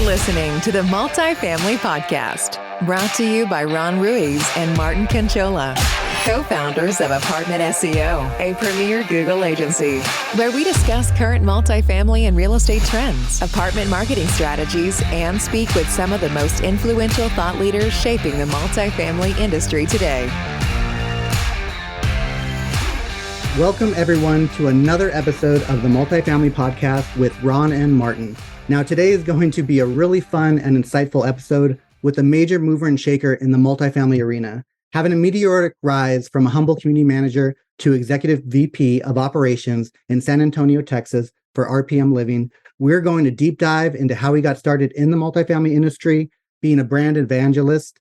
listening to the Multifamily Podcast, brought to you by Ronn Ruiz and Martin Canchola, co-founders of ApartmentSEO, a premier Google agency, where we discuss current multifamily and real estate trends, apartment marketing strategies, and speak with some of the most influential thought leaders shaping the multifamily industry today. Welcome, everyone, to another episode of the Multifamily Podcast with Ronn and Martin. Now, today is going to be a really fun and insightful episode with a major mover and shaker in the multifamily arena. Having a meteoric rise from a humble community manager to executive VP of operations in San Antonio, Texas for RPM Living, we're going to deep dive into how he got started in the multifamily industry, being a brand evangelist,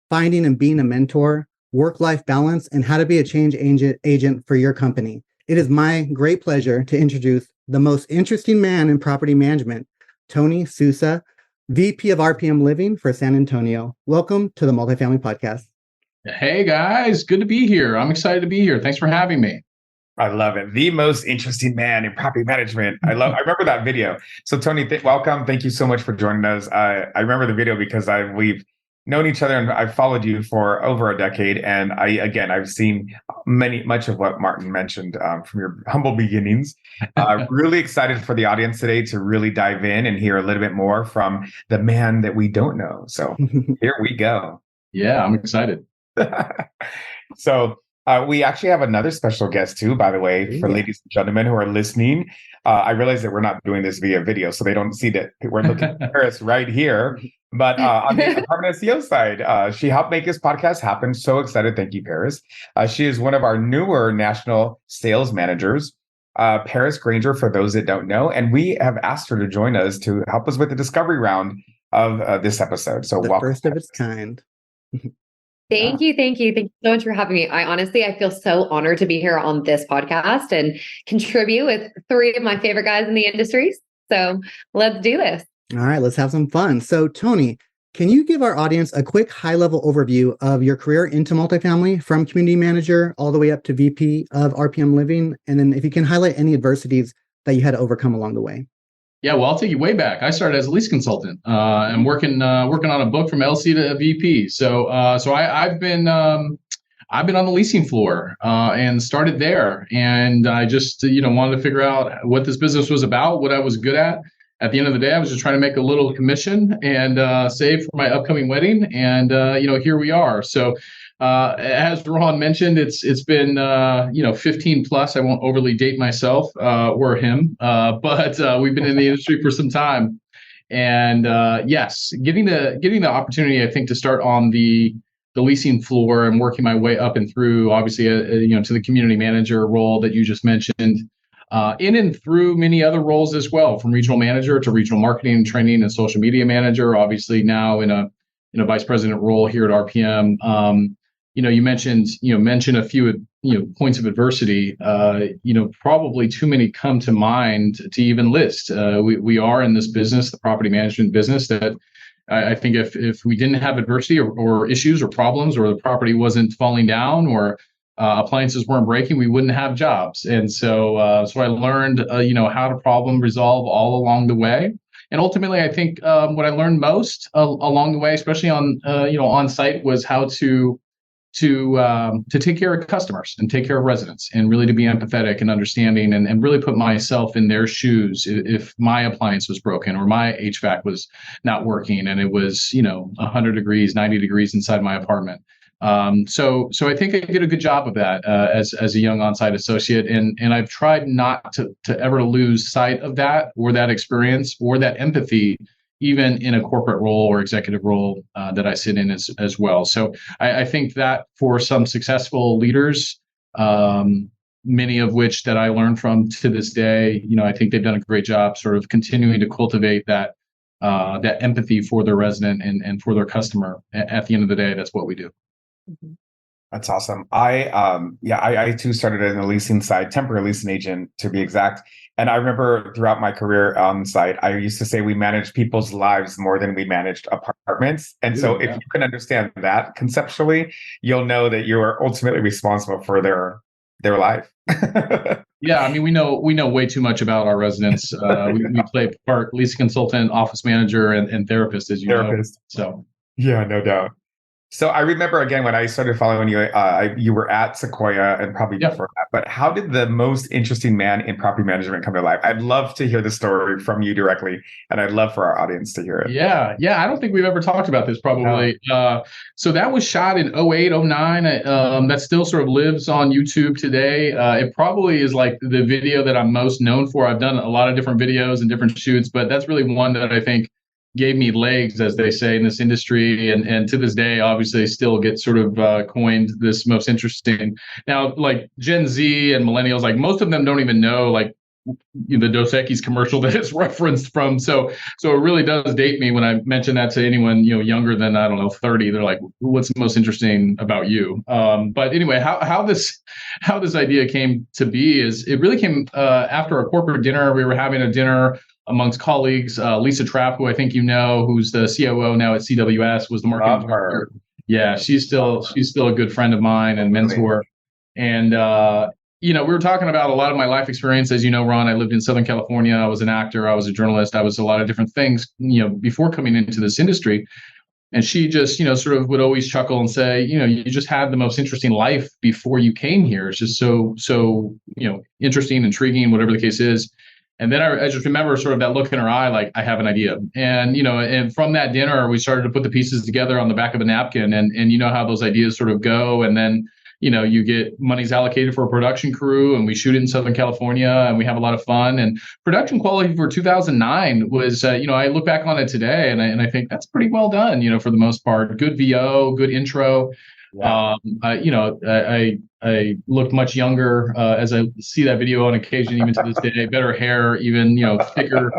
finding and being a mentor, work-life balance, and how to be a change agent for your company. It is my great pleasure to introduce the most interesting man in property management, Tony Sousa, VP of RPM Living for San Antonio. Welcome to the Multifamily Podcast. Hey guys, good to be here. I'm excited to be here. Thanks for having me. I love it. The most interesting man in property management. I remember that video. So Tony, welcome. Thank you so much for joining us. I remember the video because we've known each other and I've followed you for over a decade. And I've seen much of what Martin mentioned from your humble beginnings. Really excited for the audience today to really dive in and hear a little bit more from the man that we don't know. So here we go. Yeah, I'm excited. So we actually have another special guest too, by the way, for ladies and gentlemen who are listening. I realize that we're not doing this via video, so they don't see that we're looking at Paris right here. But on the ApartmentSEO side, she helped make this podcast happen. So excited. Thank you, Paris. She is one of our newer national sales managers, Paris Granger, for those that don't know. And we have asked her to join us to help us with the discovery round of this episode. So welcome. First of its kind. Thank you so much for having me. I feel so honored to be here on this podcast and contribute with three of my favorite guys in the industry. So let's do this. All right, let's have some fun. So Tony, can you give our audience a quick high-level overview of your career into multifamily from community manager all the way up to VP of RPM Living? And then if you can highlight any adversities that you had to overcome along the way. Yeah, well, I'll take you way back. I started as a lease consultant and working on a book from LC to VP. So I've been on the leasing floor and started there. And I just wanted to figure out what this business was about, what I was good at. At the end of the day, I was just trying to make a little commission and save for my upcoming wedding. And here we are. So as Ron mentioned, it's been 15 plus. I won't overly date myself or him, but we've been in the industry for some time. And yes, getting the opportunity, I think, to start on the leasing floor and working my way up and through, obviously, to the community manager role that you just mentioned. In and through many other roles as well, from regional manager to regional marketing and training and social media manager. Obviously, now in a vice president role here at RPM. You mentioned a few points of adversity. Probably too many come to mind to even list. We are in this business, the property management business, that I think if we didn't have adversity or issues or problems, or the property wasn't falling down, or appliances weren't breaking, we wouldn't have jobs. And so I learned, how to problem resolve all along the way. And ultimately, I think what I learned most along the way, especially on site, was how to take care of customers and take care of residents, and really to be empathetic and understanding, and really put myself in their shoes if my appliance was broken or my HVAC was not working and it was 100 degrees, 90 degrees inside my apartment. So I think I did a good job of that as a young on-site associate, and I've tried not to ever lose sight of that, or that experience, or that empathy, even in a corporate role or executive role that I sit in as well. So I think that for some successful leaders, many of which that I learned from to this day, I think they've done a great job sort of continuing to cultivate that empathy for their resident and for their customer. At the end of the day, that's what we do. Mm-hmm. That's awesome. I too started in the leasing side, temporary leasing agent to be exact. And I remember throughout my career on site, I used to say we managed people's lives more than we managed apartments. And so if you can understand that conceptually, you'll know that you are ultimately responsible for their life. Yeah, I mean, we know way too much about our residents. We play part lease consultant, office manager, and therapist, as you know. So yeah, no doubt. So I remember again when I started following you, you were at Sequoia and probably before that. But how did the most interesting man in property management come to life? I'd love to hear the story from you directly, and I'd love for our audience to hear it. Yeah. I don't think we've ever talked about this probably. No. So that was shot in 08, 09. That still sort of lives on YouTube today. It probably is like the video that I'm most known for. I've done a lot of different videos and different shoots, but that's really one that I think gave me legs, as they say in this industry, and to this day, obviously, still get sort of coined this most interesting. Now, like Gen Z and millennials, like most of them don't even know like the Dos Equis commercial that it's referenced from. So it really does date me when I mention that to anyone younger than 30. They're like, "What's the most interesting about you?" But anyway, how this idea came to be is it really came after a corporate dinner. We were having a dinner amongst colleagues. Lisa Trapp, who I think who's the COO now at CWS, was the marketing director. Yeah, she's still a good friend of mine and mentor. And we were talking about a lot of my life experience. As you know, Ron, I lived in Southern California. I was an actor. I was a journalist. I was a lot of different things, before coming into this industry. And she just, sort of would always chuckle and say, you just had the most interesting life before you came here. It's just so interesting, intriguing, whatever the case is. And then I just remember sort of that look in her eye, like, I have an idea. And, and from that dinner, we started to put the pieces together on the back of a napkin, and you know how those ideas sort of go. And then, you get money's allocated for a production crew, and we shoot it in Southern California, and we have a lot of fun. And production quality for 2009 was, I look back on it today and I think that's pretty well done, for the most part. Good VO, good intro. Yeah. I look much younger as I see that video on occasion, even to this day. Better hair, even thicker.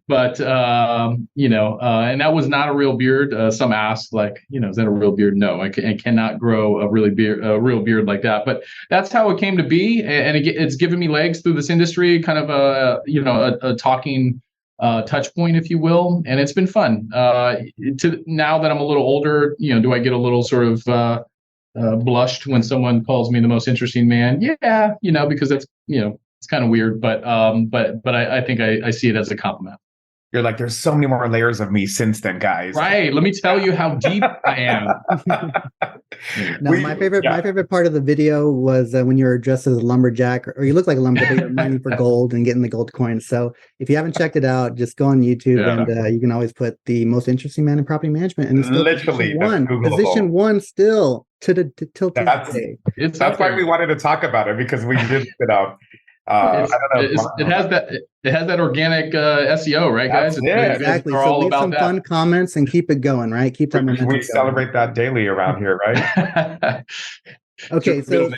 But and that was not a real beard. Some ask, like, is that a real beard? No, I cannot grow a real beard like that. But that's how it came to be, and it's given me legs through this industry, kind of a talking touch point, if you will, and it's been fun. To now that I'm a little older, do I get a little sort of blushed when someone calls me the most interesting man? Yeah, because that's it's kind of weird, but I think I see it as a compliment. You're like, there's so many more layers of me since then, guys. Right. Let me tell you how deep I am. No, my favorite part of the video was when you were dressed as a lumberjack, or you look like a lumberjack, you're mining for gold and getting the gold coins. So if you haven't checked it out, just go on YouTube and you can always put the most interesting man in property management, and it's still literally position one still till today. That's why we wanted to talk about it, because we did put out. I don't know. It has that organic SEO, right, guys? Exactly. So leave some fun comments and keep it going, right? Keep that momentum. We celebrate that daily around here, right? Okay, so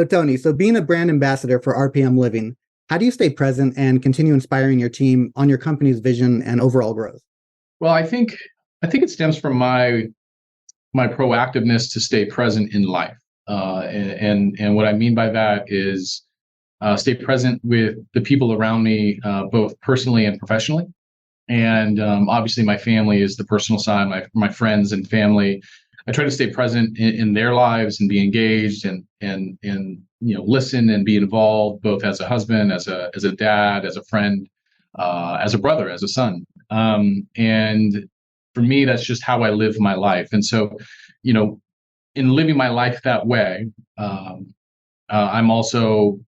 Tony, so being a brand ambassador for RPM Living, how do you stay present and continue inspiring your team on your company's vision and overall growth? Well, I think it stems from my proactiveness to stay present in life, and what I mean by that is stay present with the people around me, both personally and professionally. And obviously my family is the personal side, my friends and family. I try to stay present in their lives and be engaged and listen and be involved, both as a husband, as a dad, as a friend, as a brother, as a son. And for me, that's just how I live my life. And so, in living my life that way, I'm also,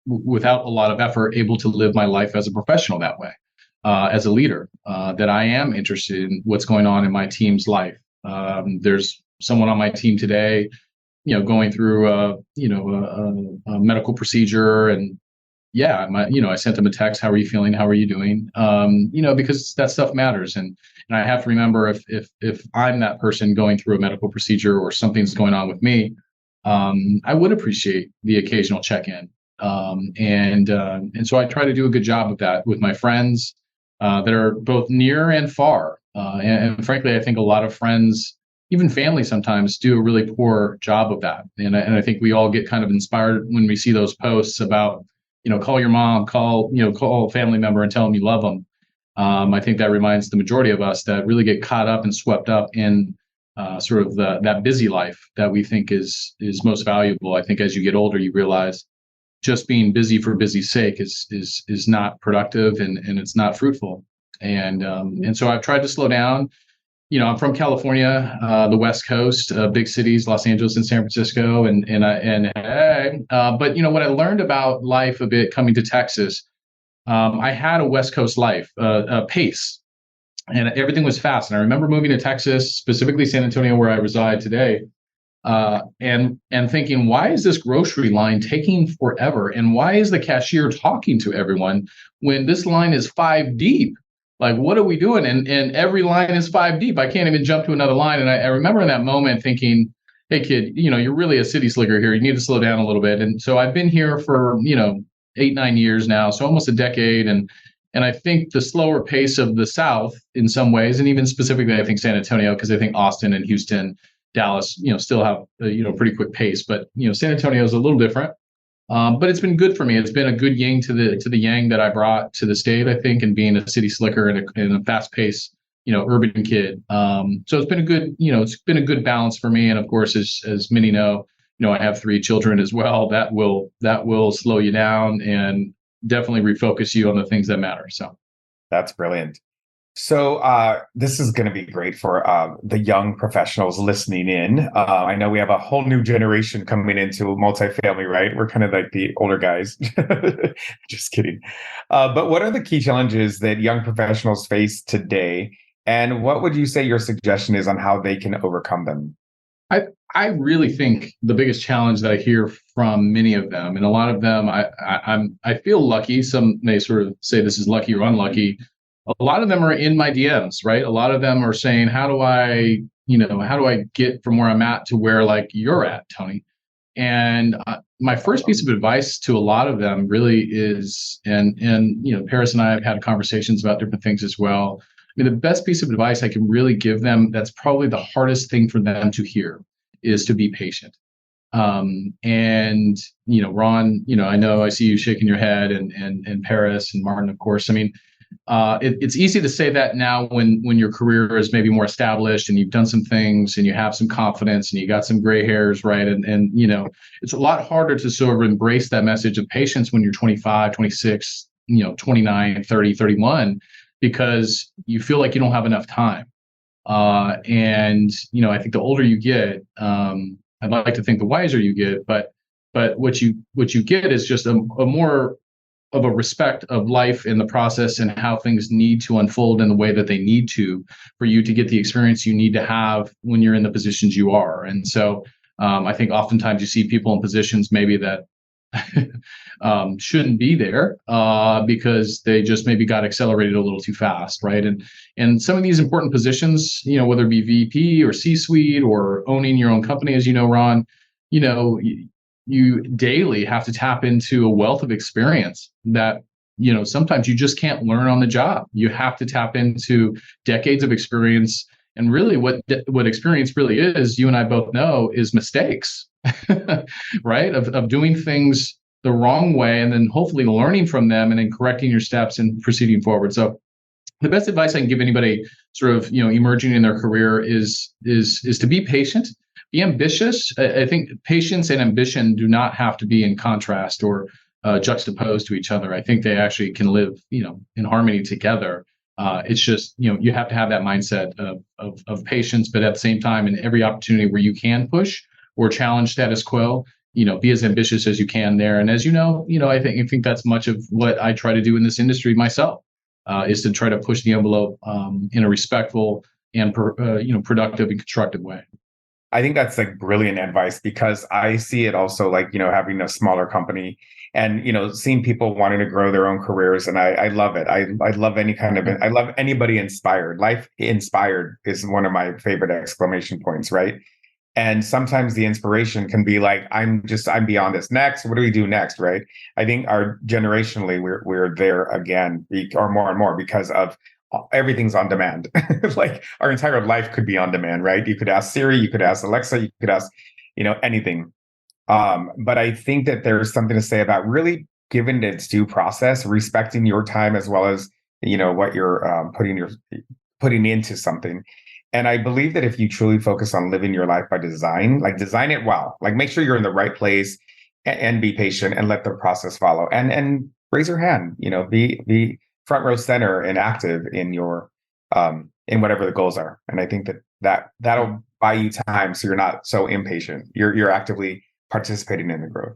without a lot of effort, able to live my life as a professional that way, as a leader, that I am interested in what's going on in my team's life. There's someone on my team today, going through a medical procedure, and I sent them a text. How are you feeling? How are you doing? Because that stuff matters. And I have to remember if I'm that person going through a medical procedure or something's going on with me, I would appreciate the occasional check-in. And so I try to do a good job of that with my friends that are both near and far. And frankly, I think a lot of friends, even family, sometimes do a really poor job of that. And I think we all get kind of inspired when we see those posts about, call your mom, call a family member and tell them you love them. I think that reminds the majority of us that really get caught up and swept up in sort of that busy life that we think is most valuable. I think as you get older, you realize just being busy for busy's sake is not productive, and it's not fruitful. And so I've tried to slow down. I'm from California, the West Coast, big cities, Los Angeles and San Francisco, but what I learned about life a bit coming to Texas, I had a West Coast life, a pace, and everything was fast. And I remember moving to Texas, specifically San Antonio, where I reside today, and thinking, why is this grocery line taking forever? And why is the cashier talking to everyone when this line is 5 deep? Like, what are we doing? And every line is 5 deep. I can't even jump to another line. And I remember in that moment thinking, hey, kid, you're really a city slicker here. You need to slow down a little bit. And so I've been here for, 8-9 years now, so almost a decade. And I think the slower pace of the South in some ways, and even specifically, I think San Antonio, because I think Austin and Houston, Dallas, still have a, pretty quick pace. But, San Antonio is a little different. But it's been good for me. It's been a good yin to the yang that I brought to the state, I think, and being a city slicker and a fast-paced, urban kid. So it's been a good balance for me. And of course, as many know, I have 3 children as well. That will slow you down and definitely refocus you on the things that matter. So that's brilliant. So this is going to be great for the young professionals listening in. I know we have a whole new generation coming into multifamily, right? We're kind of like the older guys. Just kidding. But what are the key challenges that young professionals face today? And what would you say your suggestion is on how they can overcome them? I really think the biggest challenge that I hear from many of them, and a lot of them, I feel lucky. Some may sort of say this is lucky or unlucky. A lot of them are in my DMs, right? A lot of them are saying, how do I get from where I'm at to where like you're at, Tony? And my first piece of advice to a lot of them really is, and Paris and I have had conversations about different things as well. I mean, the best piece of advice I can really give them, that's probably the hardest thing for them to hear, is to be patient. Ron, I know I see you shaking your head, and Paris and Martin, of course. I mean, it's easy to say that now when your career is maybe more established and you've done some things and you have some confidence and you got some gray hairs, right? And it's a lot harder to sort of embrace that message of patience when you're 25, 26, 29, 30, 31, because you feel like you don't have enough time. I think the older you get, I'd like to think the wiser you get, but what you get is just a more of a respect of life and the process and how things need to unfold in the way that they need to for you to get the experience you need to have when you're in the positions you are. And so I think oftentimes you see people in positions maybe that shouldn't be there because they just maybe got accelerated a little too fast, right? And some of these important positions, whether it be VP or C-suite or owning your own company, as you know, Ron, you daily have to tap into a wealth of experience that, sometimes you just can't learn on the job. You have to tap into decades of experience. And really what experience really is, you and I both know, is mistakes, right? Of doing things the wrong way and then hopefully learning from them and then correcting your steps and proceeding forward. So the best advice I can give anybody sort of, emerging in their career is to be patient. Be ambitious. I think patience and ambition do not have to be in contrast or juxtaposed to each other. I think they actually can live, in harmony together. It's just, you have to have that mindset of patience, but at the same time, in every opportunity where you can push or challenge status quo, be as ambitious as you can there. And as you know, I think that's much of what I try to do in this industry myself, is to try to push the envelope in a respectful and productive and constructive way. I think that's like brilliant advice, because I see it also like, having a smaller company and, seeing people wanting to grow their own careers. And I love it. I love I love anybody inspired. Life inspired is one of my favorite exclamation points, right? And sometimes the inspiration can be like, I'm beyond this. Next, what do we do next, right? I think generationally, we're there again, or more and more, because of everything's on demand. Like our entire life could be on demand, right? You could ask Siri, you could ask Alexa, you could ask, anything. But I think that there's something to say about really giving its due process, respecting your time as well as, what you're putting into something. And I believe that if you truly focus on living your life by design, like design it well, like make sure you're in the right place and be patient and let the process follow, and raise your hand, be front row center and active in your in whatever the goals are. And I think that'll buy you time, so you're not so impatient. You're actively participating in the growth.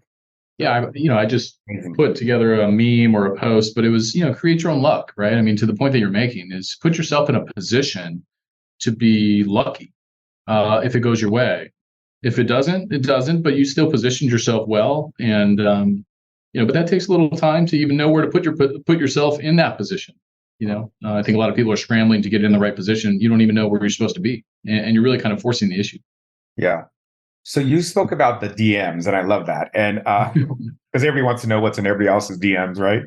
Yeah, I just put together a meme or a post, but it was, create your own luck, right? I mean, to the point that you're making is put yourself in a position to be lucky if it goes your way. If it doesn't, it doesn't, but you still positioned yourself well. And, but that takes a little time to even know where to put yourself in that position. I think a lot of people are scrambling to get in the right position. You don't even know where you're supposed to be. And you're really kind of forcing the issue. Yeah. So you spoke about the DMs, and I love that. And because everybody wants to know what's in everybody else's DMs, right?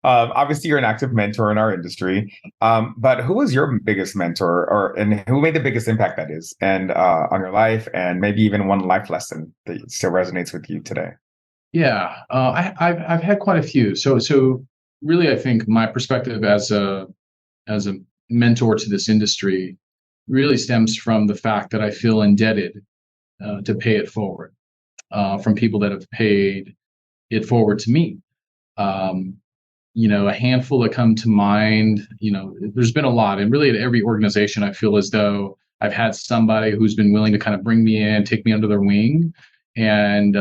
Obviously, you're an active mentor in our industry. But who was your biggest mentor, and who made the biggest impact, that is, and on your life, and maybe even one life lesson that still resonates with you today? Yeah, I've had quite a few. So really, I think my perspective as a mentor to this industry really stems from the fact that I feel indebted to pay it forward from people that have paid it forward to me. A handful that come to mind, there's been a lot. And really at every organization, I feel as though I've had somebody who's been willing to kind of bring me in, take me under their wing, and,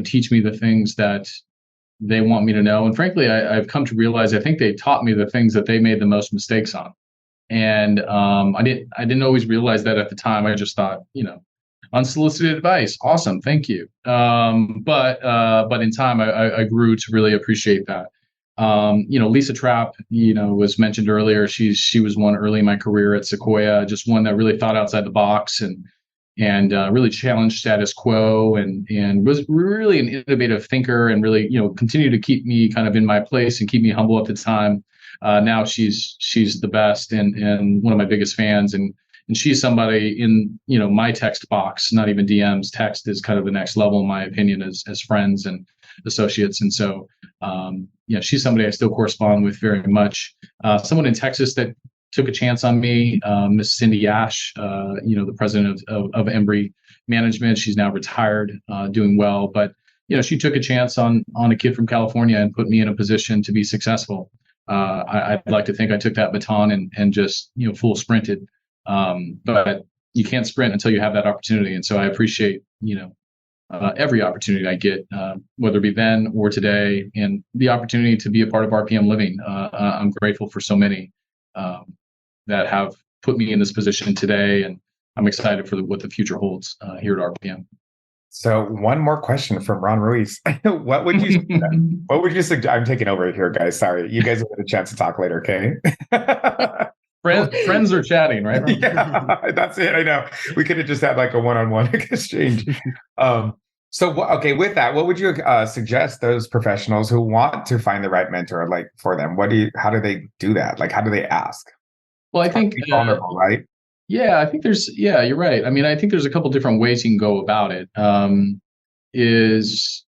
teach me the things that they want me to know. And frankly, I've come to realize, I think they taught me the things that they made the most mistakes on. And I didn't always realize that at the time. I just thought, unsolicited advice, awesome, thank you. But in time, I grew to really appreciate that. Lisa Trapp, was mentioned earlier. She was one early in my career at Sequoia, just one that really thought outside the box and really challenged status quo and was really an innovative thinker and really, continued to keep me kind of in my place and keep me humble at the time. Now she's the best and one of my biggest fans. And she's somebody in, my text box, not even DMs. Text is kind of the next level, in my opinion, as friends and associates. And so, she's somebody I still correspond with very much. Someone in Texas that took a chance on me, Miss Cindy Ash, the president of Embry Management. She's now retired, doing well. But, she took a chance on a kid from California and put me in a position to be successful. I'd like to think I took that baton and just, full sprinted. But you can't sprint until you have that opportunity. And so I appreciate, every opportunity I get, whether it be then or today, and the opportunity to be a part of RPM Living. I'm grateful for so many that have put me in this position today, and I'm excited for what the future holds here at RPM. So one more question from Ronn Ruiz. What would you suggest? I'm taking over here, guys. Sorry. You guys will get a chance to talk later, okay? Friends are chatting, right? Yeah, that's it. I know. We could have just had like a one-on-one exchange. Okay, with that, what would you suggest those professionals who want to find the right mentor, like, for them? How do they do that? Like, how do they ask? Well, I think vulnerable, right? Yeah, I think you're right. I mean, I think there's a couple different ways you can go about it.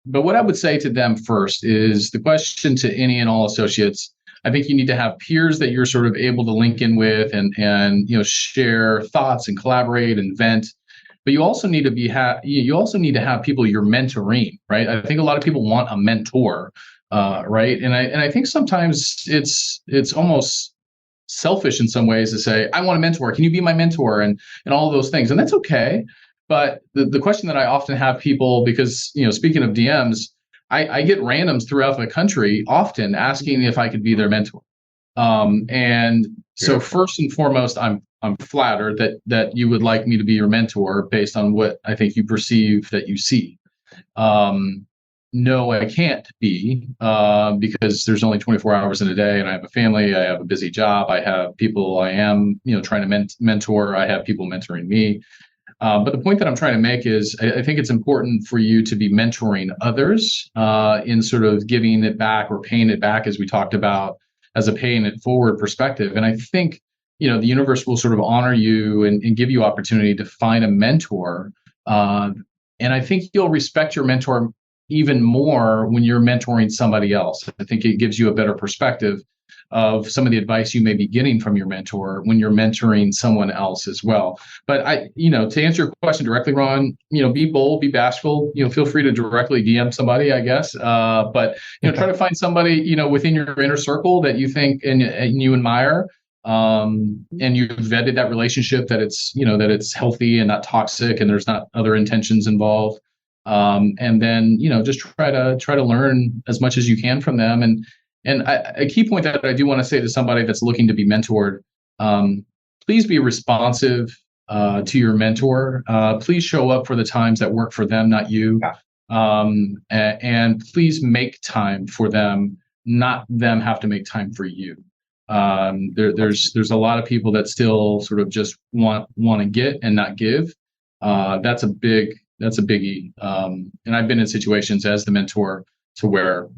But what I would say to them first is the question to any and all associates. I think you need to have peers that you're sort of able to link in with and share thoughts and collaborate and vent. But you also need to have people you're mentoring, right? I think a lot of people want a mentor, right? And I think sometimes it's almost selfish in some ways to say, I want a mentor. Can you be my mentor? And all of those things. And that's okay. But the question that I often have people, because, speaking of DMs, I get randoms throughout the country often asking if I could be their mentor. So first and foremost, I'm flattered that you would like me to be your mentor based on what I think you perceive that you see. No, I can't be because there's only 24 hours in a day, and I have a family. I have a busy job. I have people I am, trying to mentor. I have people mentoring me. But the point that I'm trying to make is I think it's important for you to be mentoring others in sort of giving it back or paying it back, as we talked about, as a paying it forward perspective. And I think, the universe will sort of honor you and give you opportunity to find a mentor. And I think you'll respect your mentor even more when you're mentoring somebody else. I think it gives you a better perspective of some of the advice you may be getting from your mentor when you're mentoring someone else as well. But to answer your question directly, Ron, be bold, be bashful, feel free to directly DM somebody, I guess. But try to find somebody, within your inner circle that you think and you admire. And you've vetted that relationship, that it's healthy and not toxic and there's not other intentions involved. And then, just try to learn as much as you can from them. And a key point that I do want to say to somebody that's looking to be mentored, please be responsive to your mentor. Please show up for the times that work for them, not you. And please make time for them, not them have to make time for you. There's a lot of people that still sort of just want to get and not give. That's a biggie. And I've been in situations as the mentor to where,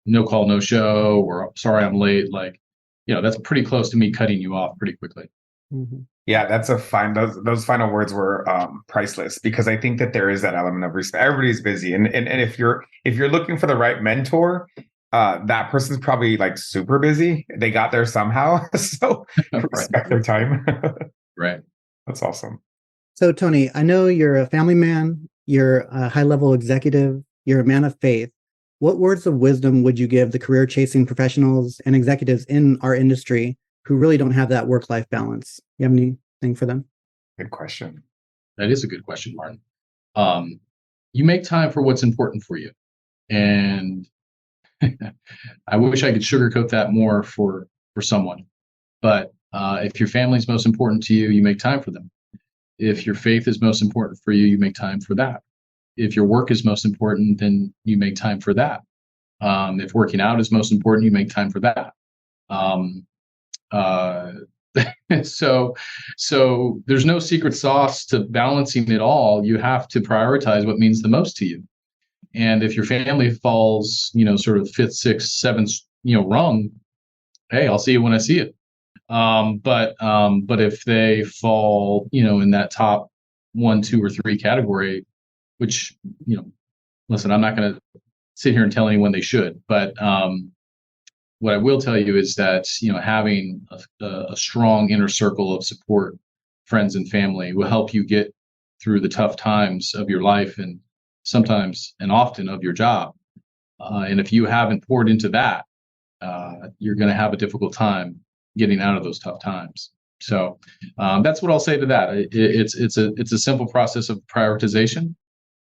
no call, no show, or sorry, I'm late. Like, that's pretty close to me cutting you off pretty quickly. Mm-hmm. Yeah, that's those final words were priceless, because I think that there is that element of respect. Everybody's busy. And if you're looking for the right mentor, that person's probably like super busy. They got there somehow. So respect their time. Right. That's awesome. So Tony, I know you're a family man, you're a high-level executive, you're a man of faith. What words of wisdom would you give the career-chasing professionals and executives in our industry who really don't have that work-life balance? You have anything for them? Good question. That is a good question, Martin. You make time for what's important for you. And I wish I could sugarcoat that more for someone. But if your family's most important to you, you make time for them. If your faith is most important for you, you make time for that. If your work is most important, then you make time for that. If working out is most important, you make time for that. So there's no secret sauce to balancing it all. You have to prioritize what means the most to you. And if your family falls, sort of fifth, sixth, seventh, rung, hey, I'll see you when I see it. But if they fall, in that top 1, 2, or 3 category, which, listen, I'm not going to sit here and tell anyone they should, but what I will tell you is that, having a strong inner circle of support, friends and family, will help you get through the tough times of your life and sometimes and often of your job. And if you haven't poured into that, you're going to have a difficult time getting out of those tough times. So that's what I'll say to that. It's a simple process of prioritization.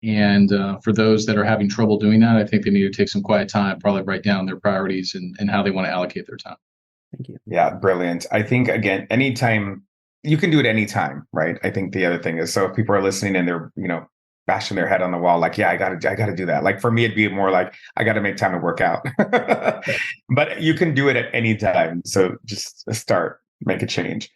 And for those that are having trouble doing that, I think they need to take some quiet time, probably write down their priorities and how they want to allocate their time. Thank you. Yeah, brilliant. I think, again, anytime, you can do it anytime, right? I think the other thing is, so if people are listening and they're, bashing their head on the wall, like, yeah, I gotta do that. Like for me, it'd be more like, I gotta make time to work out. But you can do it at any time. So just start, make a change.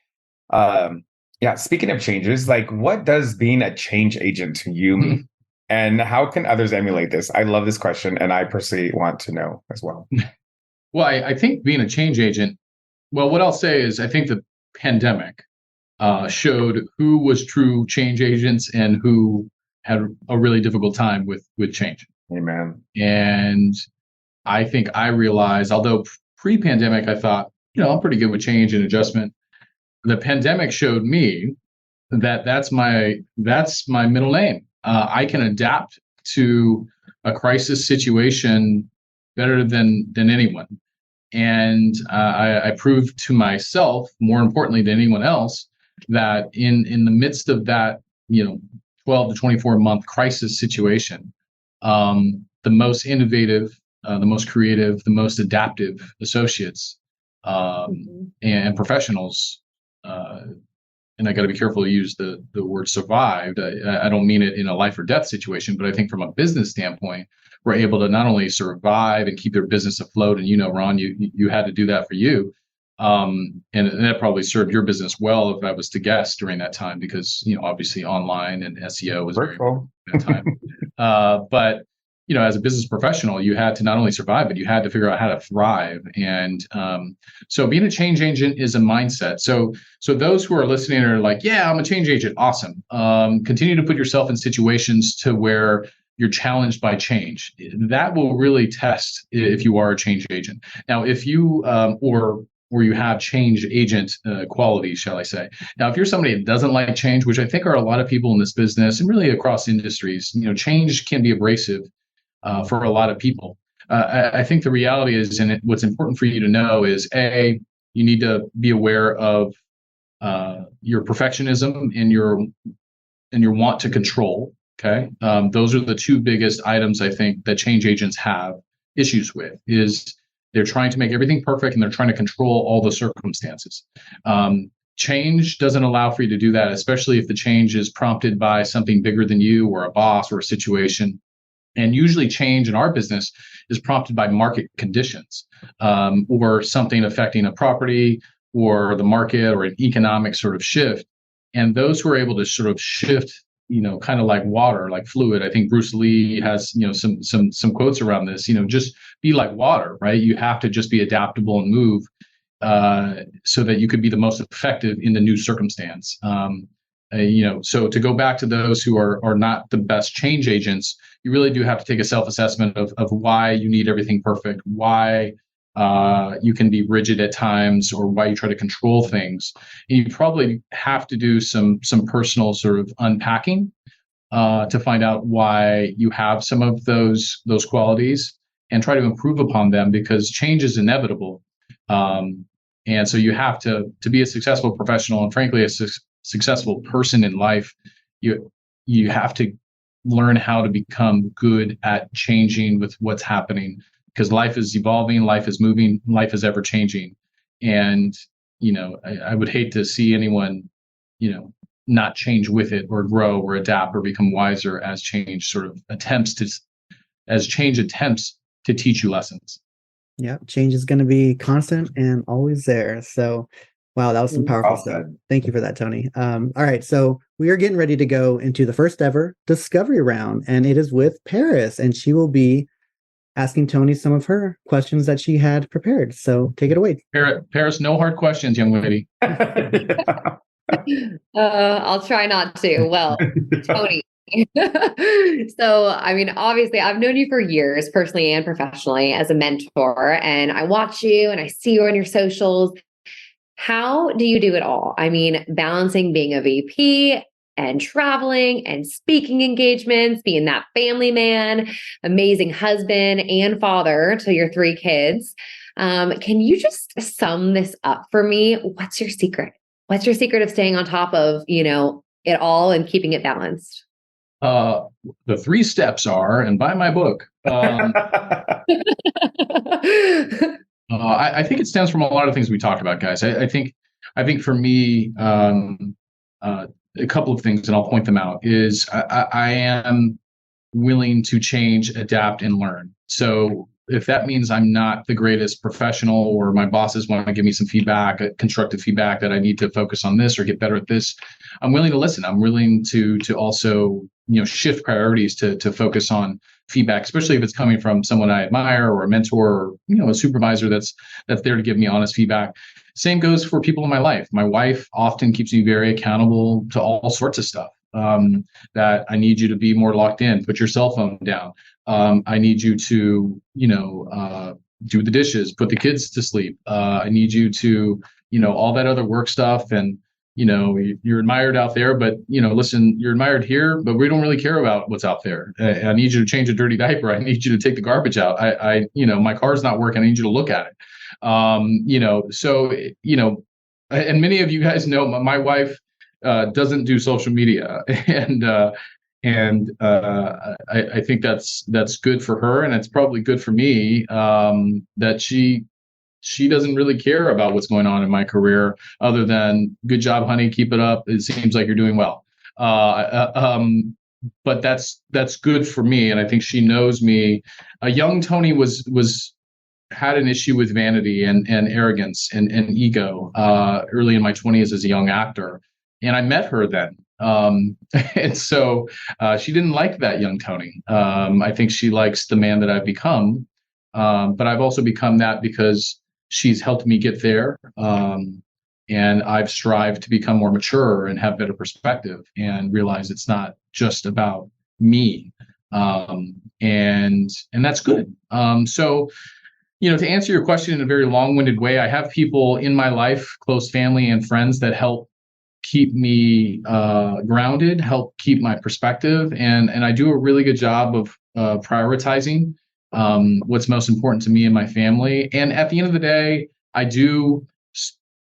Yeah, speaking of changes, like, what does being a change agent to you mean? And how can others emulate this? I love this question, and I personally want to know as well. Well, I think being a change agent, what I'll say is I think the pandemic showed who was true change agents and who had a really difficult time with change. Amen. And I think I realized, although pre-pandemic, I thought, I'm pretty good with change and adjustment. The pandemic showed me that that's my middle name. I can adapt to a crisis situation better than anyone. And I proved to myself, more importantly than anyone else, that in the midst of that, 12 to 24 month crisis situation, the most innovative, the most creative, the most adaptive associates and professionals, and I got to be careful to use the word survived. I don't mean it in a life or death situation, but I think from a business standpoint, we're able to not only survive and keep their business afloat. And Ron, you had to do that for you. And that probably served your business well if I was to guess during that time, because obviously online and SEO was very important at that time. But as a business professional, you had to not only survive, but you had to figure out how to thrive. And so being a change agent is a mindset. So those who are listening are like, yeah, I'm a change agent. Awesome. Continue to put yourself in situations to where you're challenged by change. That will really test if you are a change agent. Now, if you or you have change agent qualities, shall I say. Now, if you're somebody that doesn't like change, which I think are a lot of people in this business and really across industries, change can be abrasive for a lot of people. I think the reality is, and what's important for you to know is, A, you need to be aware of your perfectionism and your want to control. Okay, those are the two biggest items I think that change agents have issues with. Is they're trying to make everything perfect and they're trying to control all the circumstances. Change doesn't allow for you to do that, especially if the change is prompted by something bigger than you or a boss or a situation. And usually change in our business is prompted by market conditions or something affecting a property or the market or an economic sort of shift. And those who are able to sort of shift, kind of like water, like fluid. I think Bruce Lee has, some quotes around this, just be like water, right? You have to just be adaptable and move so that you could be the most effective in the new circumstance. So to go back to those who are not the best change agents, you really do have to take a self-assessment of why you need everything perfect, why you can be rigid at times, or why you try to control things. And you probably have to do some personal sort of unpacking to find out why you have some of those qualities and try to improve upon them, because change is inevitable. And so you have to be a successful professional and frankly, a successful person in life, you have to learn how to become good at changing with what's happening, because life is evolving, life is moving, life is ever changing. And, I would hate to see anyone, not change with it or grow or adapt or become wiser as change attempts to teach you lessons. Yeah, change is going to be constant and always there. So, wow, that was some powerful stuff. Thank you for that, Tony. All right, so we are getting ready to go into the first ever discovery round, and it is with Paris, and she will be asking Tony some of her questions that she had prepared. So take it away. Paris, no hard questions, young lady. I'll try not to. Well, Tony. So, obviously, I've known you for years, personally and professionally, as a mentor, and I watch you and I see you on your socials. How do you do it all? Balancing being a VP and traveling and speaking engagements, being that family man, amazing husband and father to your 3 kids. Can you just sum this up for me? What's your secret? What's your secret of staying on top of, it all and keeping it balanced? The 3 steps are, and buy my book. I think it stems from a lot of things we talked about, guys. I think for me, a couple of things, and I'll point them out, is I am willing to change, adapt, and learn. So if that means I'm not the greatest professional, or my bosses want to give me some feedback, constructive feedback that I need to focus on this or get better at this, I'm willing to listen. I'm willing to also, shift priorities to focus on feedback, especially if it's coming from someone I admire or a mentor or, a supervisor that's there to give me honest feedback. Same goes for people in my life. My wife often keeps me very accountable to all sorts of stuff. That I need you to be more locked in, put your cell phone down. I need you to, do the dishes, put the kids to sleep. I need you to, all that other work stuff. And, you're admired out there, but, listen, you're admired here, but we don't really care about what's out there. I need you to change a dirty diaper. I need you to take the garbage out. My car's not working. I need you to look at it. And many of you guys know my wife doesn't do social media, and I think that's good for her, and it's probably good for me that she doesn't really care about what's going on in my career, other than good job, honey, keep it up. It seems like you're doing well. But that's good for me, and I think she knows me. Young Tony had an issue with vanity and arrogance and ego early in my 20s as a young actor. And I met her then. And so she didn't like that young Tony. I think she likes the man that I've become. But I've also become that because she's helped me get there. And I've strived to become more mature and have better perspective and realize it's not just about me. And that's good. So, to answer your question in a very long-winded way, I have people in my life, close family and friends, that help keep me grounded, help keep my perspective, and I do a really good job of prioritizing what's most important to me and my family. And at the end of the day, I do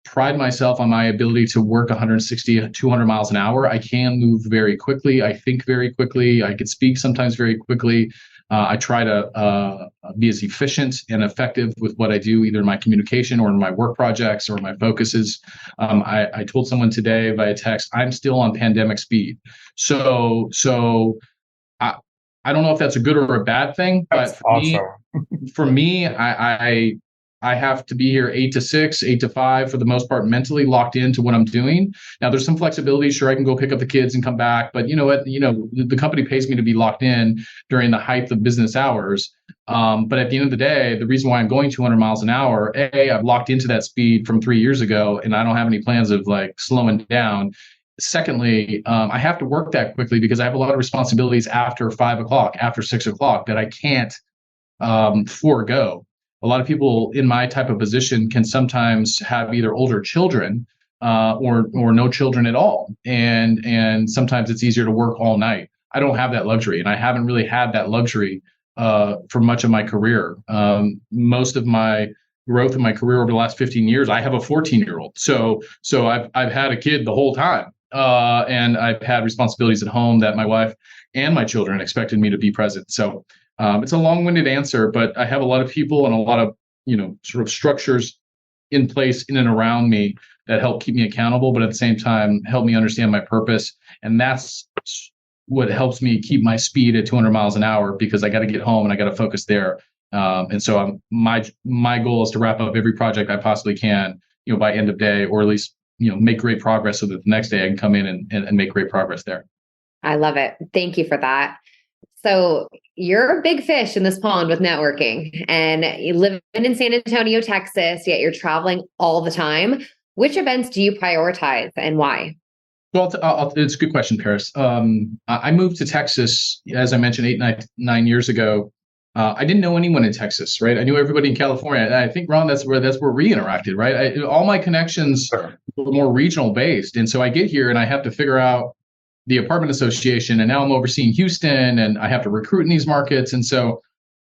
pride myself on my ability to work 160, 200 miles an hour. I can move very quickly. I think very quickly. I can speak sometimes very quickly. I try to be as efficient and effective with what I do, either in my communication or in my work projects or my focuses. I told someone today via text, I'm still on pandemic speed. So I don't know if that's a good or a bad thing, but for me, I have to be here 8 to 6, 8 to 5 for the most part, mentally locked into what I'm doing. Now, there's some flexibility. Sure, I can go pick up the kids and come back, but you know what? The company pays me to be locked in during the height of business hours. But at the end of the day, the reason why I'm going 200 miles an hour, I've locked into that speed from 3 years ago, and I don't have any plans of like slowing down. Secondly, I have to work that quickly because I have a lot of responsibilities after 5 o'clock, after 6 o'clock that I can't forego. A lot of people in my type of position can sometimes have either older children or no children at all, and sometimes it's easier to work all night. I don't have that luxury, and I haven't really had that luxury for much of my career. Most of my growth in my career over the last 15 years, I have a 14-year-old, so I've had a kid the whole time, and I've had responsibilities at home that my wife and my children expected me to be present. So. It's a long-winded answer, but I have a lot of people and a lot of, sort of structures in place in and around me that help keep me accountable, but at the same time, help me understand my purpose. And that's what helps me keep my speed at 200 miles an hour, because I got to get home and I got to focus there. And so my goal is to wrap up every project I possibly can, by end of day, or at least, make great progress so that the next day I can come in and make great progress there. I love it. Thank you for that. So you're a big fish in this pond with networking, and you live in San Antonio, Texas, yet you're traveling all the time. Which events do you prioritize and why? Well, it's a good question, Paris. I moved to Texas, as I mentioned, 9 years ago. I didn't know anyone in Texas, right? I knew everybody in California. I think, Ron, that's where we interacted, right? All my connections were more regional based. And so I get here and I have to figure out the apartment association, and now I'm overseeing Houston, and I have to recruit in these markets. And so,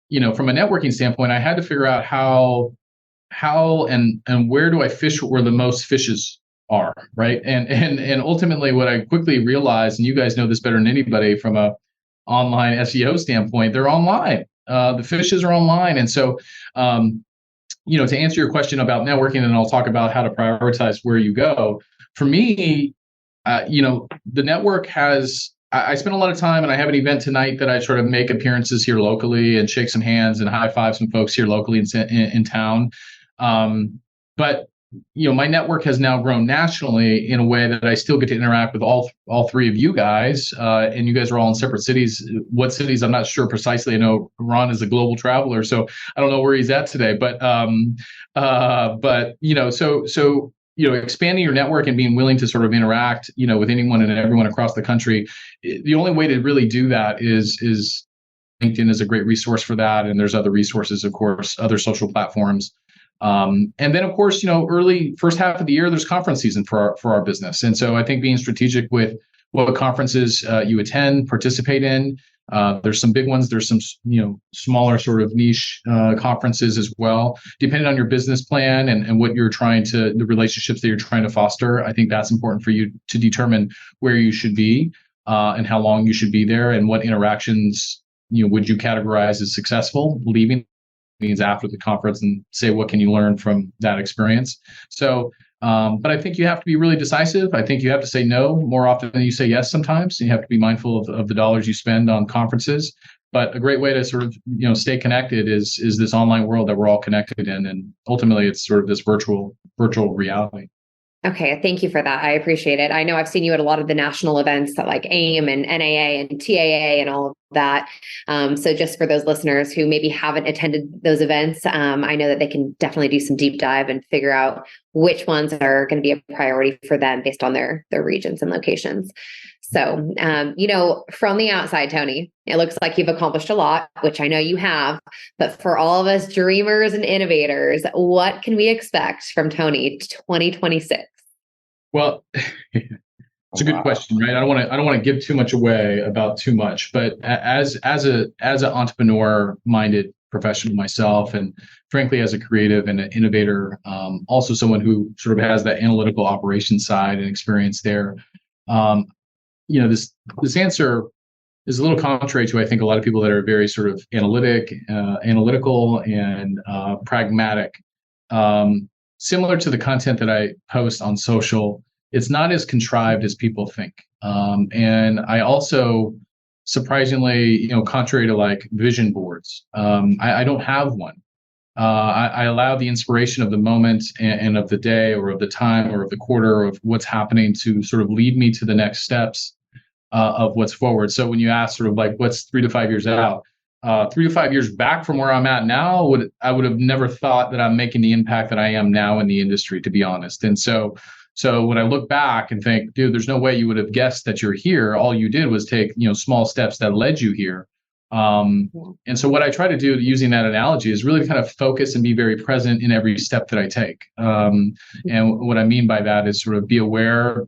from a networking standpoint, I had to figure out how and where do I fish where the most fishes are, right? And ultimately, what I quickly realized, and you guys know this better than anybody from a online SEO standpoint, they're online. The fishes are online, and so, to answer your question about networking, and I'll talk about how to prioritize where you go. For me, the network I spend a lot of time, and I have an event tonight that I sort of make appearances here locally and shake some hands and high five some folks here locally in town. But my network has now grown nationally in a way that I still get to interact with all three of you guys, and you guys are all in separate cities. What cities, I'm not sure precisely. I know Ron is a global traveler, so I don't know where he's at today. But expanding your network and being willing to sort of interact, with anyone and everyone across the country. The only way to really do that is LinkedIn is a great resource for that. And there's other resources, of course, other social platforms. And then, of course, early first half of the year, there's conference season for our business. And so I think being strategic with what conferences you attend, participate in. There's some big ones. There's some, smaller sort of niche conferences as well. Depending on your business plan and what you're the relationships that you're trying to foster, I think that's important for you to determine where you should be and how long you should be there, and what interactions would you categorize as successful. Leaving means after the conference, and say what can you learn from that experience. So. But I think you have to be really decisive. I think you have to say no more often than you say yes sometimes. And you have to be mindful of the dollars you spend on conferences. But a great way to sort of, stay connected is this online world that we're all connected in. And ultimately, it's sort of this virtual reality. Okay, thank you for that. I appreciate it. I know I've seen you at a lot of the national events that like AIM and NAA and TAA and all of that. So just for those listeners who maybe haven't attended those events, I know that they can definitely do some deep dive and figure out which ones are going to be a priority for them based on their regions and locations. So, from the outside, Tony, it looks like you've accomplished a lot, which I know you have. But for all of us dreamers and innovators, what can we expect from Tony 2026? Well, it's a good question, right? I don't want to give too much away about too much, but as an entrepreneur-minded professional myself, and frankly, as a creative and an innovator, also someone who sort of has that analytical operations side and experience there. This answer is a little contrary to, I think, a lot of people that are very sort of analytical and pragmatic. Similar to the content that I post on social, it's not as contrived as people think. And I also, surprisingly, contrary to like vision boards, I don't have one. I allow the inspiration of the moment and of the day or of the time or of the quarter or of what's happening to sort of lead me to the next steps of what's forward. So when you ask sort of like what's 3 to 5 years out, 3 to 5 years back from where I'm at now, I would have never thought that I'm making the impact that I am now in the industry, to be honest. And so when I look back and think, dude, there's no way you would have guessed that you're here. All you did was take, small steps that led you here. And so what I try to do using that analogy is really kind of focus and be very present in every step that I take. And what I mean by that is sort of be aware,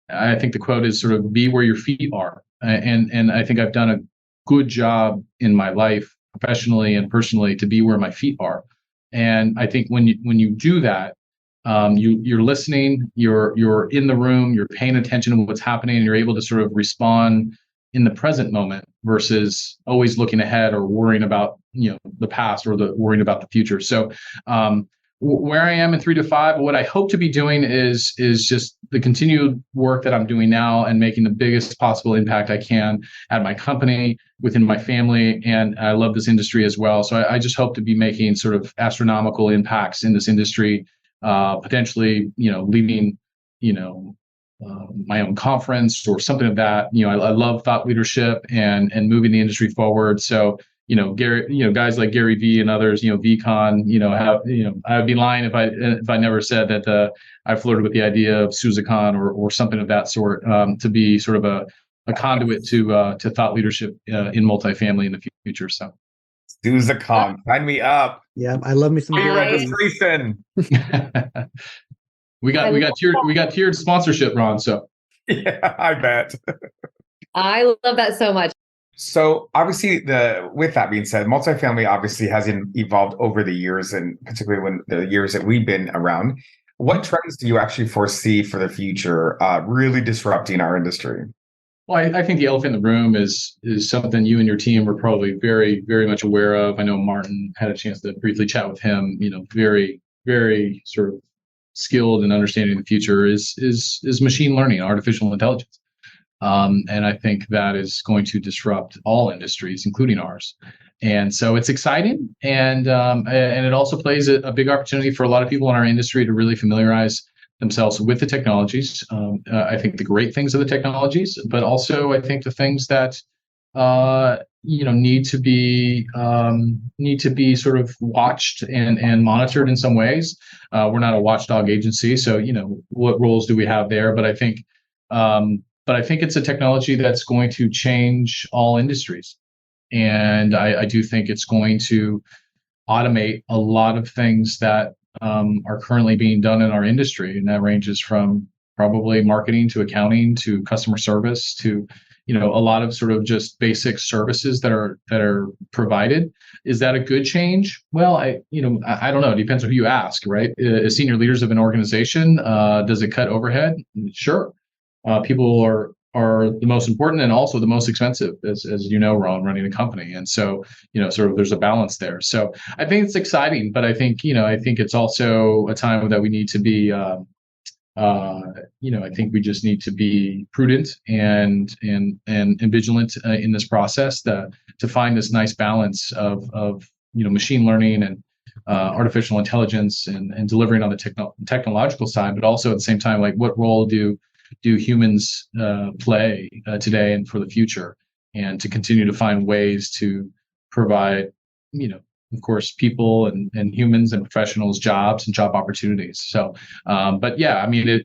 I think the quote is sort of be where your feet are. And I think I've done a good job in my life, professionally and personally, to be where my feet are. And I think when you do that, you're listening, you're in the room, you're paying attention to what's happening, and you're able to sort of respond in the present moment versus always looking ahead or worrying about the past or worrying about the future. So where I am in 3 to 5, what I hope to be doing is just the continued work that I'm doing now and making the biggest possible impact I can at my company, within my family, and I love this industry as well. So I just hope to be making sort of astronomical impacts in this industry, potentially, leading, my own conference or something of that. I love thought leadership and moving the industry forward. So Gary, guys like Gary V and others, VCon, I would be lying if I never said that I flirted with the idea of SousaCon or something of that sort, to be sort of a conduit to thought leadership in multifamily in the future. So SousaCon, sign me up. Yeah, I love me some registration. we got tiered sponsorship, Ron. So yeah, I bet. I love that so much. So obviously, with that being said, multifamily obviously has evolved over the years, and particularly when the years that we've been around. What trends do you actually foresee for the future, really disrupting our industry? Well, I think the elephant in the room is something you and your team are probably very, very much aware of. I know Martin had a chance to briefly chat with him. Very, very sort of skilled in understanding the future is machine learning, artificial intelligence. And I think that is going to disrupt all industries, including ours. And so it's exciting, and it also plays a big opportunity for a lot of people in our industry to really familiarize themselves with the technologies. I think the great things of the technologies, but also I think the things that need to be sort of watched and monitored in some ways. We're not a watchdog agency, so what roles do we have there? But I think it's a technology that's going to change all industries. And I do think it's going to automate a lot of things that are currently being done in our industry. And that ranges from probably marketing to accounting to customer service to, a lot of sort of just basic services that are provided. Is that a good change? Well, I don't know. It depends on who you ask, right? As senior leaders of an organization, does it cut overhead? Sure. People are the most important and also the most expensive, as Ron, running a company. And so, sort of there's a balance there. So I think it's exciting, but I think it's also a time that we need to be, I think we just need to be prudent and vigilant in this process to find this nice balance of machine learning and artificial intelligence and delivering on the technological side, but also at the same time, like what role do humans play today and for the future, and to continue to find ways to provide, of course, people and humans and professionals jobs and job opportunities. So, but yeah, I mean,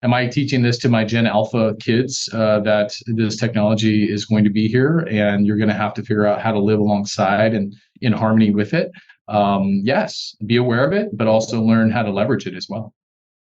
am I teaching this to my Gen Alpha kids that this technology is going to be here and you're going to have to figure out how to live alongside and in harmony with it? Yes, be aware of it, but also learn how to leverage it as well.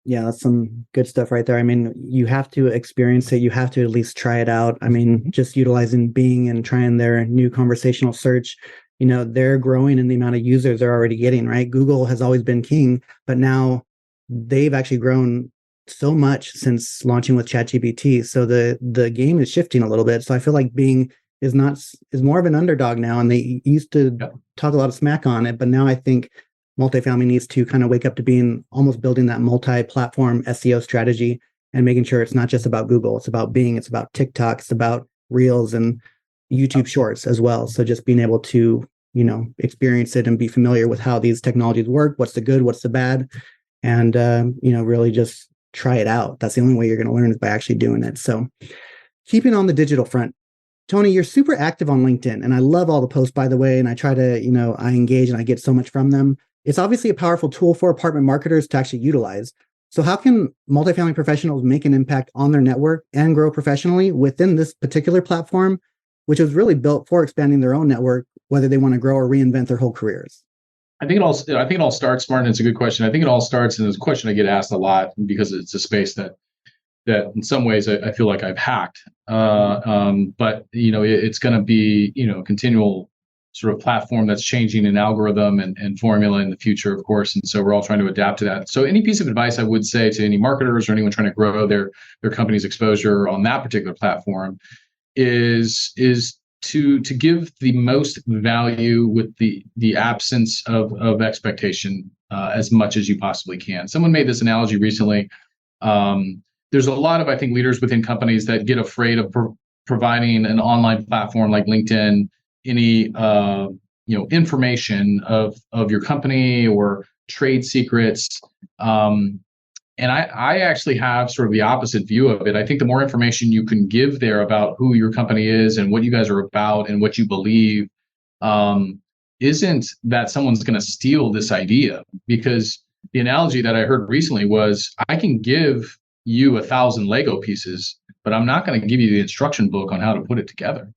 Yeah, that's some good stuff right there. I mean, you have to experience it. You have to at least try it out. I mean, just utilizing Bing and trying their new conversational search, they're growing in the amount of users they're already getting, right? Google has always been king, but now they've actually grown so much since launching with ChatGPT. So the game is shifting a little bit. So I feel like Bing is more of an underdog now, and they used to talk a lot of smack on it, but now I think multifamily needs to kind of wake up to being almost building that multi-platform SEO strategy and making sure it's not just about Google, it's about Bing, it's about TikTok, it's about Reels and YouTube Shorts as well. So just being able to, experience it and be familiar with how these technologies work, what's the good, what's the bad, and, really just try it out. That's the only way you're going to learn is by actually doing it. So keeping on the digital front, Tony, you're super active on LinkedIn, and I love all the posts, by the way, and I try to, I engage and I get so much from them. It's obviously a powerful tool for apartment marketers to actually utilize. So how can multifamily professionals make an impact on their network and grow professionally within this particular platform, which was really built for expanding their own network, whether they want to grow or reinvent their whole careers? I think it all starts, Martin. It's a good question. I think it all starts, and it's a question I get asked a lot because it's a space that in some ways I feel like I've hacked. But it's going to be continual sort of platform that's changing in algorithm and formula in the future, of course. And so we're all trying to adapt to that. So any piece of advice I would say to any marketers or anyone trying to grow their company's exposure on that particular platform is to give the most value with the absence of expectation as much as you possibly can. Someone made this analogy recently. There's a lot of, I think, leaders within companies that get afraid of providing an online platform like LinkedIn any information of your company or trade secrets. And I actually have sort of the opposite view of it. I think the more information you can give there about who your company is and what you guys are about and what you believe, isn't that someone's going to steal this idea. Because the analogy that I heard recently was, I can give you 1,000 Lego pieces, but I'm not going to give you the instruction book on how to put it together.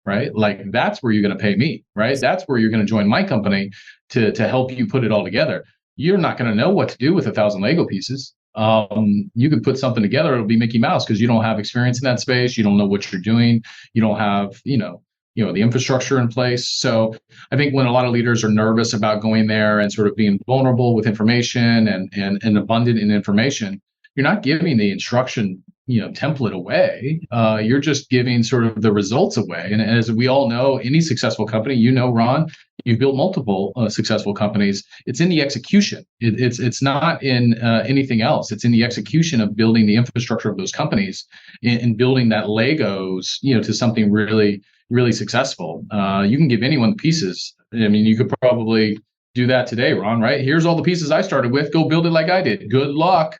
Right? Like that's where you're going to pay me, right? That's where you're going to join my company to help you put it all together. You're not going to know what to do with 1,000 Lego pieces. You could put something together. It'll be Mickey Mouse because you don't have experience in that space. You don't know what you're doing. You don't have, the infrastructure in place. So I think when a lot of leaders are nervous about going there and sort of being vulnerable with information and abundant in information, you're not giving the instruction template away. You're just giving sort of the results away. And as we all know, any successful company, Ron, you've built multiple successful companies. It's in the execution. It's not in anything else. It's in the execution of building the infrastructure of those companies and building that Legos, to something really, really successful. You can give anyone the pieces. I mean, you could probably do that today, Ron, right? Here's all the pieces I started with. Go build it like I did. Good luck.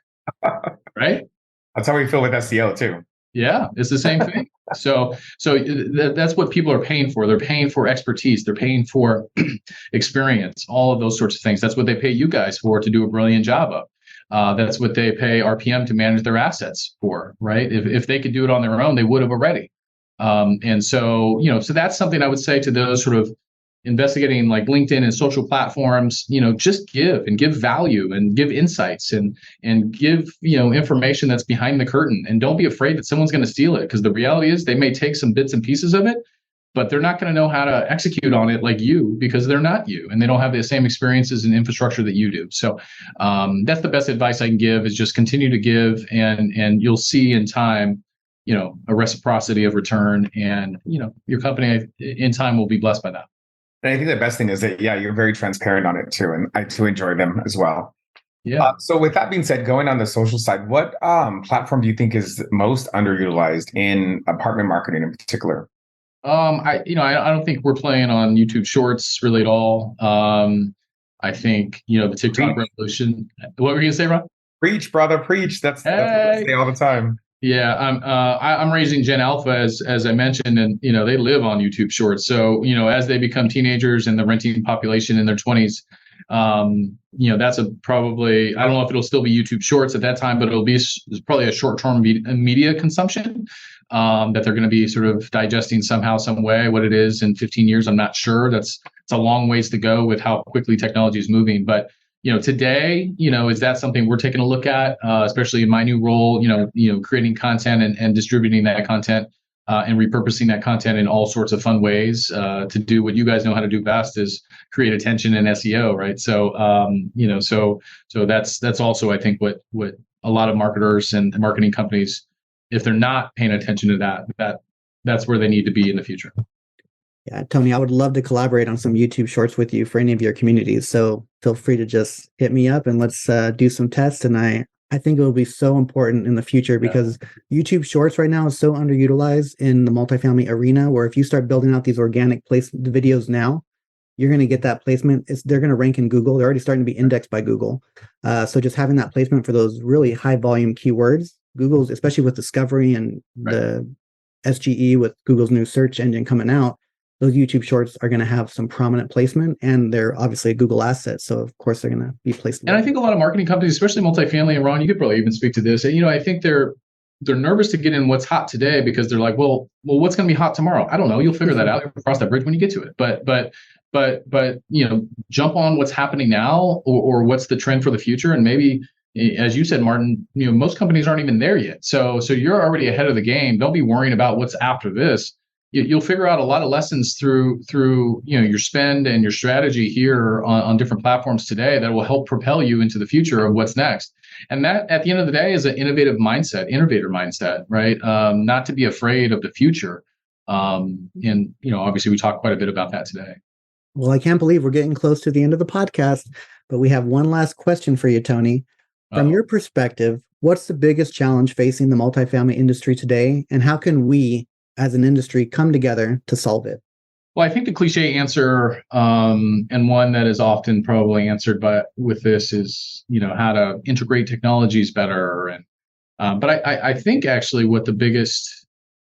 Right? That's how we feel with SEO too. Yeah, it's the same thing. So that's what people are paying for. They're paying for expertise. They're paying for experience, all of those sorts of things. That's what they pay you guys for to do a brilliant job of. That's what they pay RPM to manage their assets for, right? If they could do it on their own, they would have already. And so, so that's something I would say to those sort of investigating like LinkedIn and social platforms, just give value and give insights and give, information that's behind the curtain, and don't be afraid that someone's going to steal it. Because the reality is they may take some bits and pieces of it, but they're not going to know how to execute on it like you, because they're not you and they don't have the same experiences and infrastructure that you do. So that's the best advice I can give, is just continue to give, and you'll see in time, a reciprocity of return, and, your company in time will be blessed by that. And I think the best thing is that, you're very transparent on it too. And I too enjoy them as well. Yeah. So with that being said, going on the social side, what platform do you think is most underutilized in apartment marketing in particular? I don't think we're playing on YouTube Shorts really at all. I think, the TikTok revolution. What were you going to say, Ron? Preach, brother, preach. That's what I say all the time. Yeah, I'm raising Gen Alpha as I mentioned, and they live on YouTube Shorts. So as they become teenagers and the renting population in their 20s That's probably, I don't know if it'll still be YouTube Shorts at that time, but it'll be probably a short-term media consumption that they're going to be sort of digesting somehow, some way. What it is in 15 years, I'm not sure. It's a long ways to go with how quickly technology is moving. But today, is that something we're taking a look at, especially in my new role? Creating content and distributing that content. And repurposing that content in all sorts of fun ways to do what you guys know how to do best, is create attention in SEO, right? So, so that's also, I think, what a lot of marketers and marketing companies, if they're not paying attention to that's where they need to be in the future. Yeah, Tony, I would love to collaborate on some YouTube Shorts with you for any of your communities. So feel free to just hit me up and let's do some tests. And I think it will be so important in the future because YouTube Shorts right now is so underutilized in the multifamily arena, where if you start building out these organic videos now, you're going to get that placement. They're going to rank in Google. They're already starting to be indexed by Google. So just having that placement for those really high volume keywords, Google's, especially with discovery and the SGE with Google's new search engine coming out, those YouTube Shorts are going to have some prominent placement, and they're obviously a Google asset. So of course they're going to be placed. And I think a lot of marketing companies, especially multifamily, and Ron, you could probably even speak to this. I think they're nervous to get in what's hot today because they're like, well, what's going to be hot tomorrow? I don't know. You'll figure that out. You'll cross that bridge when you get to it. But jump on what's happening now, or what's the trend for the future. And maybe, as you said, Martin, most companies aren't even there yet. So you're already ahead of the game. Don't be worrying about what's after this. You'll figure out a lot of lessons through your spend and your strategy here on different platforms today that will help propel you into the future of what's next. And that, at the end of the day, is an innovator mindset, right? Not to be afraid of the future. And obviously we talked quite a bit about that today. Well, I can't believe we're getting close to the end of the podcast, but we have one last question for you, Tony. From your perspective, what's the biggest challenge facing the multifamily industry today, and how can we as an industry come together to solve it? Well, I think the cliche answer, and one that is often probably answered with this, is how to integrate technologies better. But I think actually what the biggest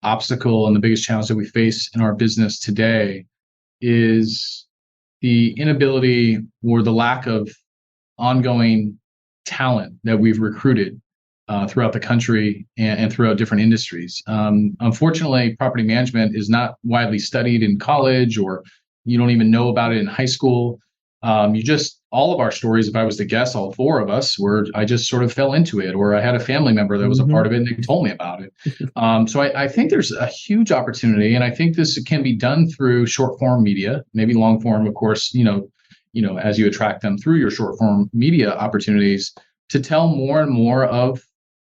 obstacle and the biggest challenge that we face in our business today is the inability or the lack of ongoing talent that we've recruited throughout the country and throughout different industries. Unfortunately, property management is not widely studied in college, or you don't even know about it in high school. All of our stories, if I was to guess, all four of us, I just sort of fell into it, or I had a family member that was a part of it and they told me about it. So I think there's a huge opportunity, and I think this can be done through short form media, maybe long form, of course, as you attract them through your short form media opportunities, to tell more and more of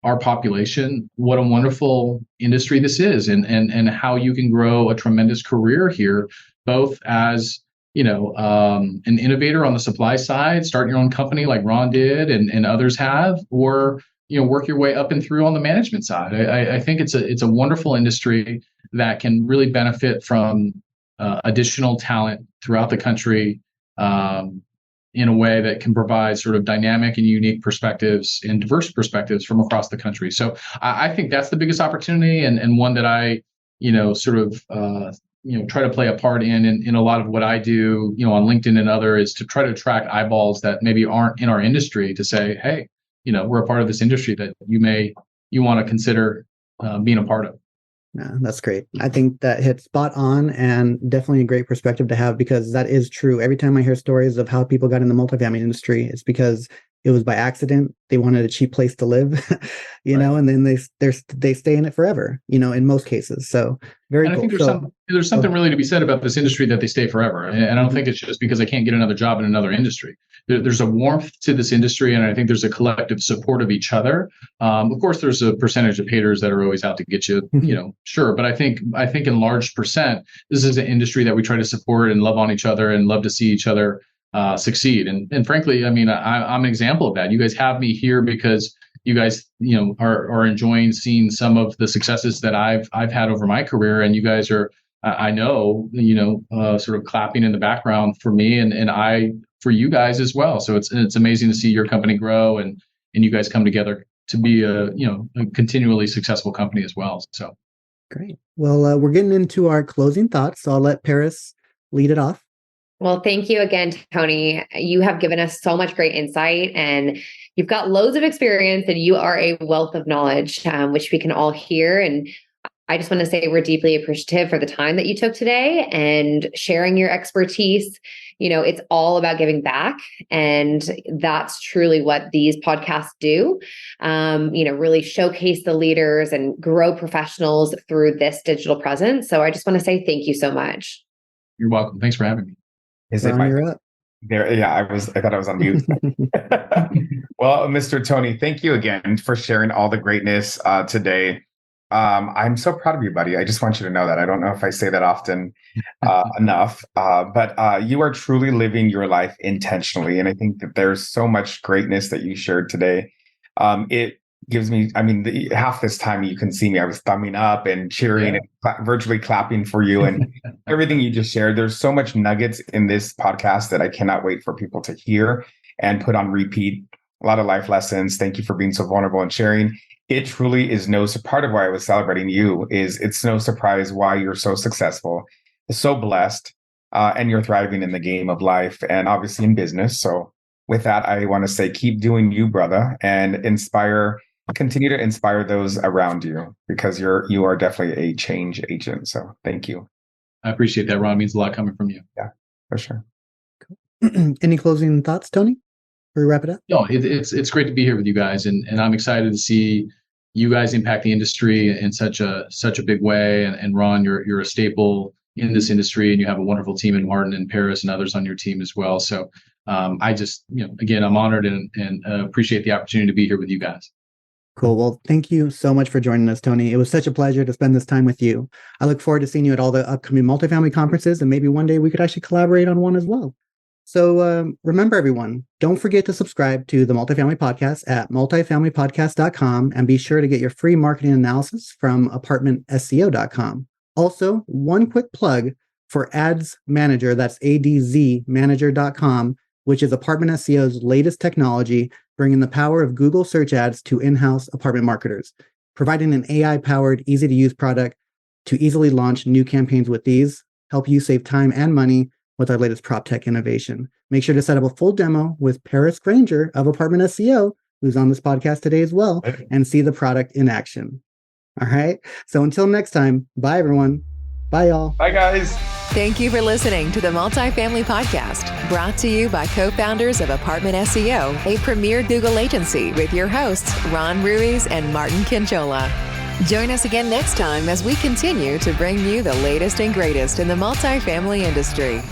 our population what a wonderful industry this is, and how you can grow a tremendous career here, both as an innovator on the supply side, start your own company like Ron did and others have, or work your way up and through on the management side. I think it's a wonderful industry that can really benefit from additional talent throughout the country, in a way that can provide sort of dynamic and unique perspectives and diverse perspectives from across the country. So I think that's the biggest opportunity, and one that I, try to play a part in a lot of what I do, on LinkedIn and other, is to try to attract eyeballs that maybe aren't in our industry, to say, hey, we're a part of this industry that you want to consider being a part of. Yeah, that's great. I think that hits spot on, and definitely a great perspective to have, because that is true. Every time I hear stories of how people got in the multifamily industry, it's because it was by accident. They wanted a cheap place to live, and then they stay in it forever, in most cases. So very cool. I think there's something really to be said about this industry, that they stay forever. And I don't think it's just because I can't get another job in another industry. There's a warmth to this industry, and I think there's a collective support of each other. Of course, there's a percentage of haters that are always out to get you, sure. But I think in large percent, this is an industry that we try to support and love on each other and love to see each other succeed. And frankly, I'm an example of that. You guys have me here because you guys, are enjoying seeing some of the successes that I've had over my career, and you guys are, I know, sort of clapping in the background for me, and I for you guys as well. So it's amazing to see your company grow, and you guys come together to be a continually successful company as well. So great. Well, we're getting into our closing thoughts, so I'll let Paris lead it off. Well, thank you again, Tony. You have given us so much great insight, and you've got loads of experience, and you are a wealth of knowledge, which we can all hear. And I just want to say we're deeply appreciative for the time that you took today and sharing your expertise. It's all about giving back. And that's truly what these podcasts do. Really showcase the leaders and grow professionals through this digital presence. So I just want to say thank you so much. You're welcome. Thanks for having me. Is it my You're up. there? Yeah, I thought I was on mute. Well, Mr. Tony, thank you again for sharing all the greatness today. I'm so proud of you, buddy. I just want you to know that. I don't know if I say that often enough, but you are truly living your life intentionally. And I think that there's so much greatness that you shared today. It gives me, half this time you can see me, I was thumbing up and cheering and virtually clapping for you and everything you just shared. There's so much nuggets in this podcast that I cannot wait for people to hear and put on repeat. A lot of life lessons. Thank you for being so vulnerable and sharing. It truly is part of why I was celebrating you is it's no surprise why you're so successful, so blessed, and you're thriving in the game of life and obviously in business. So with that, I want to say, keep doing you, brother, and continue to inspire those around you because you are definitely a change agent. So thank you. I appreciate that, Ron. It means a lot coming from you. Yeah, for sure. Any closing thoughts, Tony? Before we wrap it up? No, it's great to be here with you guys, and I'm excited to see you guys impact the industry in such a big way. And Ron, you're a staple in this industry, and you have a wonderful team in Martin and Paris and others on your team as well. So I just, again, I'm honored and appreciate the opportunity to be here with you guys. Cool. Well, thank you so much for joining us, Tony. It was such a pleasure to spend this time with you. I look forward to seeing you at all the upcoming multifamily conferences, and maybe one day we could actually collaborate on one as well. So remember, everyone, don't forget to subscribe to the Multifamily Podcast at multifamilypodcast.com, and be sure to get your free marketing analysis from apartmentseo.com. Also, one quick plug for Ads Manager, that's adzmanager.com, which is Apartment SEO's latest technology, bringing the power of Google search ads to in-house apartment marketers, providing an AI-powered, easy-to-use product to easily launch new campaigns with these, help you save time and money with our latest prop tech innovation. Make sure to set up a full demo with Paris Granger of Apartment SEO, who's on this podcast today as well, and see the product in action. All right. So until next time, bye, everyone. Bye, y'all. Bye, guys. Thank you for listening to the Multifamily Podcast, brought to you by co-founders of Apartment SEO, a premier Google agency, with your hosts, Ronn Ruiz and Martin Canchola. Join us again next time as we continue to bring you the latest and greatest in the multifamily industry.